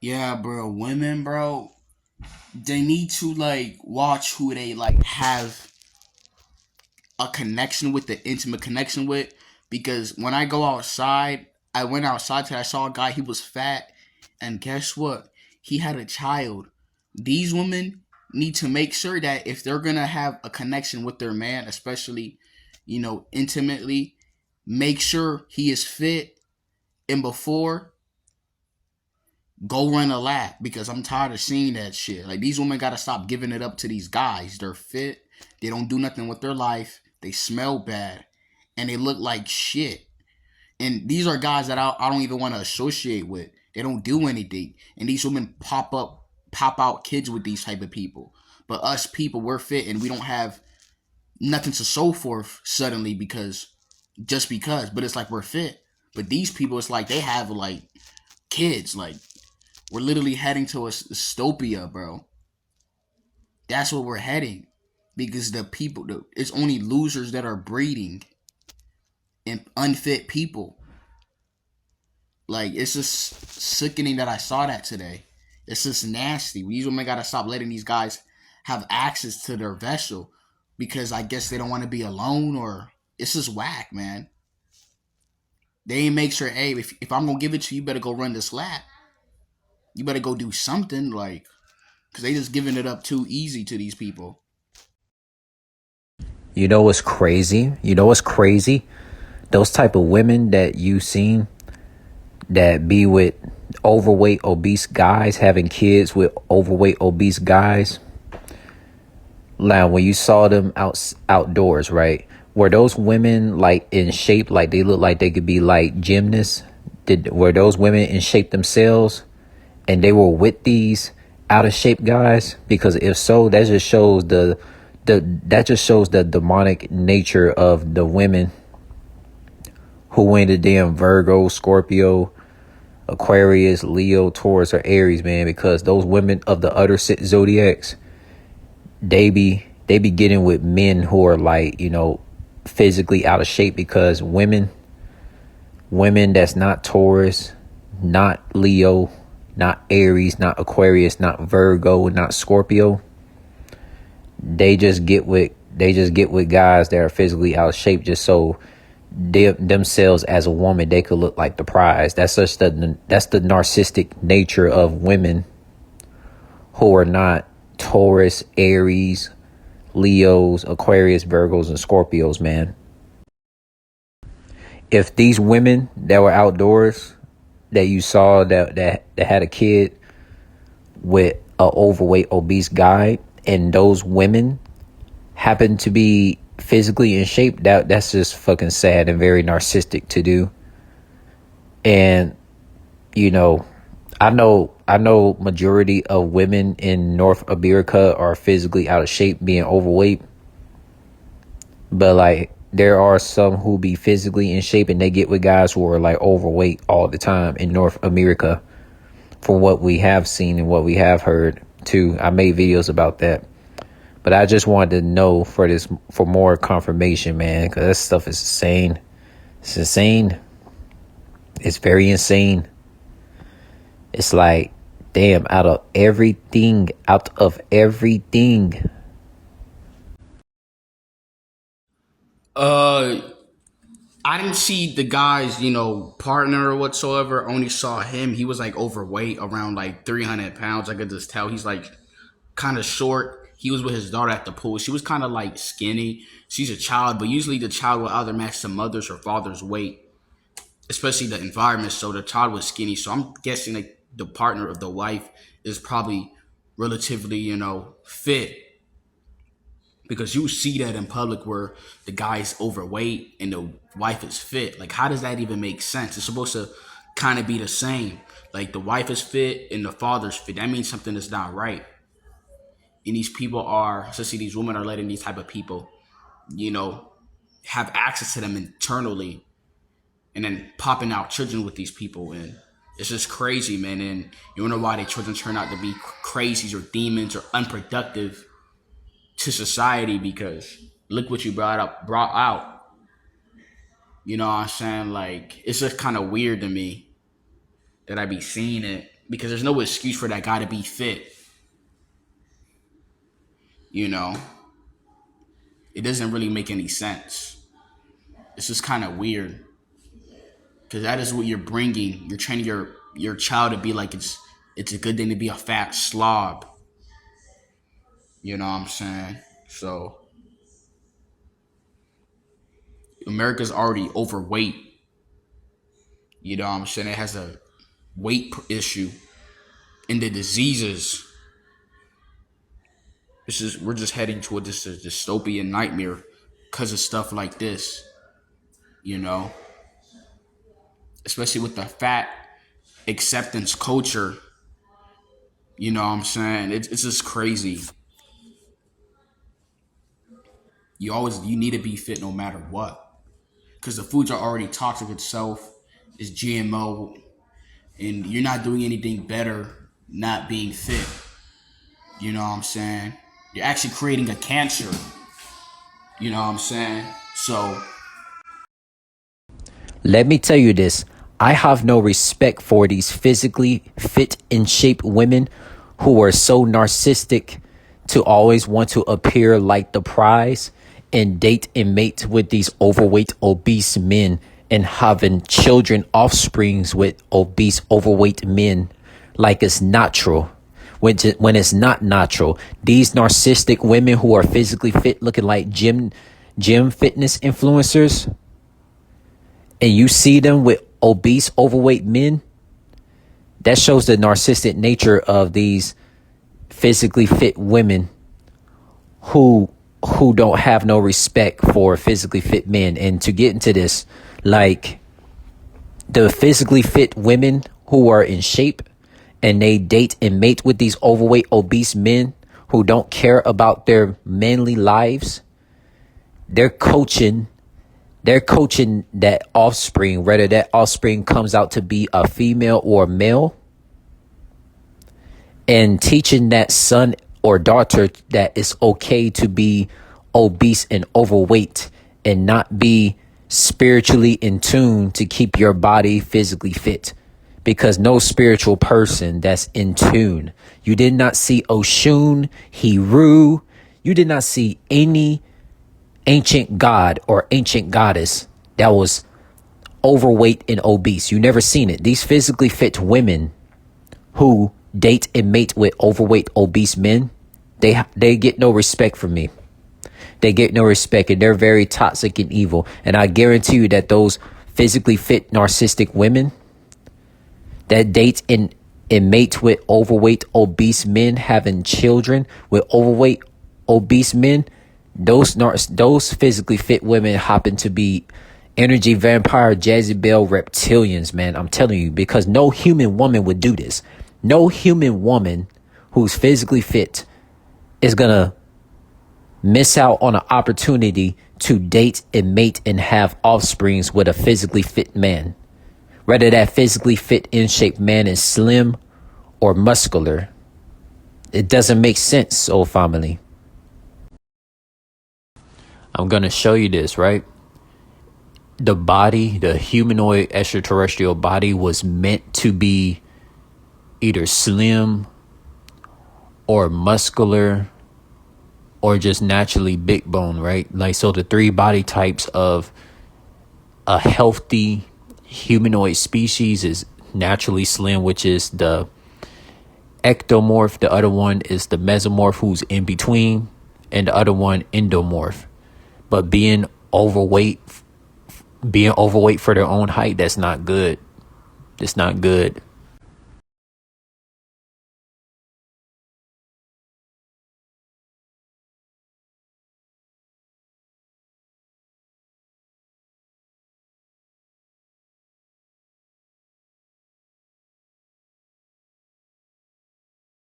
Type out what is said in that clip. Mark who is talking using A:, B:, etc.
A: Yeah, bro. Women, bro, they need to like watch who they like have a connection with, the intimate connection with. Because when I go outside, I went outside today. I saw a guy. He was fat, and guess what? He had a child. These women need to make sure that if they're gonna have a connection with their man, especially, intimately, make sure he is fit. And before, go run a lap, because I'm tired of seeing that shit. Like, these women gotta stop giving it up to these guys. They're fit. They don't do nothing with their life. They smell bad, and they look like shit. And these are guys that I don't even want to associate with. They don't do anything, and these women pop out kids with these type of people. But us people, we're fit, and we don't have nothing to show for suddenly, because just because. But it's like we're fit. But these people, it's like they have like kids. Like, we're literally heading to a dystopia, bro. That's what we're heading, because it's only losers that are breeding and unfit people. Like, it's just sickening that I saw that today. It's just nasty. These women gotta stop letting these guys have access to their vessel, because I guess they don't want to be alone, or it's just whack, man. They ain't make sure, hey, if I'm gonna give it to you, you better go run this lap. You better go do something, like, because they just giving it up too easy to these people.
B: You know what's crazy? You know what's crazy? Those type of women that you seen that be with overweight, obese guys, having kids with overweight, obese guys. Now, when you saw them outdoors, right? Were those women like in shape, like they look like they could be like gymnasts? Were those women in shape themselves, and they were with these out of shape guys? Because if so, that just shows the demonic nature of the women who ain't a damn Virgo, Scorpio, Aquarius, Leo, Taurus, or Aries, man. Because those women of the other six zodiacs, they be getting with men who are like, physically out of shape. Because women that's not Taurus, not Leo, not Aries, not Aquarius, not Virgo, not Scorpio, they just get with guys that are physically out of shape, just so themselves as a woman, they could look like the prize. That's the narcissistic nature of women who are not Taurus, Aries, Leos, Aquarius, Virgos, and Scorpios, man. If these women that were outdoors that you saw that had a kid with a overweight, obese guy, and those women happen to be physically in shape, that's just fucking sad and very narcissistic to do. And you know, I know majority of women in North America are physically out of shape, being overweight. But like there are some who be physically in shape and they get with guys who are like overweight all the time in North America, from what we have seen and what we have heard too. I made videos about that. But I just wanted to know for more confirmation, man, because that stuff is insane. It's insane. It's very insane. It's like, damn, out of everything.
A: Uh, I didn't see the guy's, partner or whatsoever. Only saw him. He was like overweight, around like 300 pounds. I could just tell he's like kind of short. He was with his daughter at the pool. She was kind of like skinny. She's a child, but usually the child will either match the mother's or father's weight, especially the environment. So the child was skinny. So I'm guessing like the partner of the wife is probably relatively, fit, because you see that in public where the guy's overweight and the wife is fit. Like, how does that even make sense? It's supposed to kind of be the same. Like, the wife is fit and the father's fit. That means something is not right. And these people are, especially these women, are letting these type of people, you know, have access to them internally, and then popping out children with these people. And it's just crazy, man. And you don't know why their children turn out to be crazies or demons or unproductive to society, because look what you brought out. You know what I'm saying? Like, it's just kind of weird to me that I be seeing it. because there's no excuse for that guy to be fit. You know, it doesn't really make any sense. It's just kind of weird because that is what you're bringing. You're training your child to be like it's a good thing to be a fat slob. You know what I'm saying? So America's already overweight. You know what I'm saying? It has a weight issue, and the diseases. We're just heading toward this dystopian nightmare because of stuff like this. You know, especially with the fat acceptance culture. You know what I'm saying? It's just crazy. You need to be fit no matter what, because the foods are already toxic itself. It's GMO, and you're not doing anything better not being fit. You know what I'm saying? You're actually creating a cancer. You know what I'm saying? So
B: Let me tell you this. I have no respect for these physically fit in shape women who are so narcissistic to always want to appear like the prize and date and mate with these overweight, obese men and having children, offsprings with obese, overweight men like it's natural. When it's not natural, these narcissistic women who are physically fit, looking like gym fitness influencers, and you see them with obese, overweight men, that shows the narcissistic nature of these physically fit women who don't have no respect for physically fit men. And to get into this, like the physically fit women who are in shape and they date and mate with these overweight, obese men who don't care about their manly lives, they're coaching that offspring, whether that offspring comes out to be a female or male, and teaching that son or daughter that it's okay to be obese and overweight and not be spiritually in tune to keep your body physically fit. Because no spiritual person that's in tune. You did not see Oshun, Heru. You did not see any ancient god or ancient goddess that was overweight and obese. You never seen it. These physically fit women who date and mate with overweight, obese men, they get no respect from me. They get no respect, and they're very toxic and evil. And I guarantee you that those physically fit narcissistic women that date and mate with overweight, obese men, having children with overweight, obese men, those physically fit women happen to be energy vampire, Jezebel, reptilians, man. I'm telling you, because no human woman would do this. No human woman who's physically fit is gonna miss out on an opportunity to date and mate and have offsprings with a physically fit man. Whether that physically fit, in shape man is slim or muscular. It doesn't make sense, soul family. I'm going to show you this, right? The body, the humanoid extraterrestrial body, was meant to be either slim or muscular or just naturally big bone, right? Like, so the three body types of a healthy humanoid species is naturally slim, which is the ectomorph. The other one is the mesomorph, who's in between, and the other one endomorph. But being overweight for their own height, that's not good. It's not good.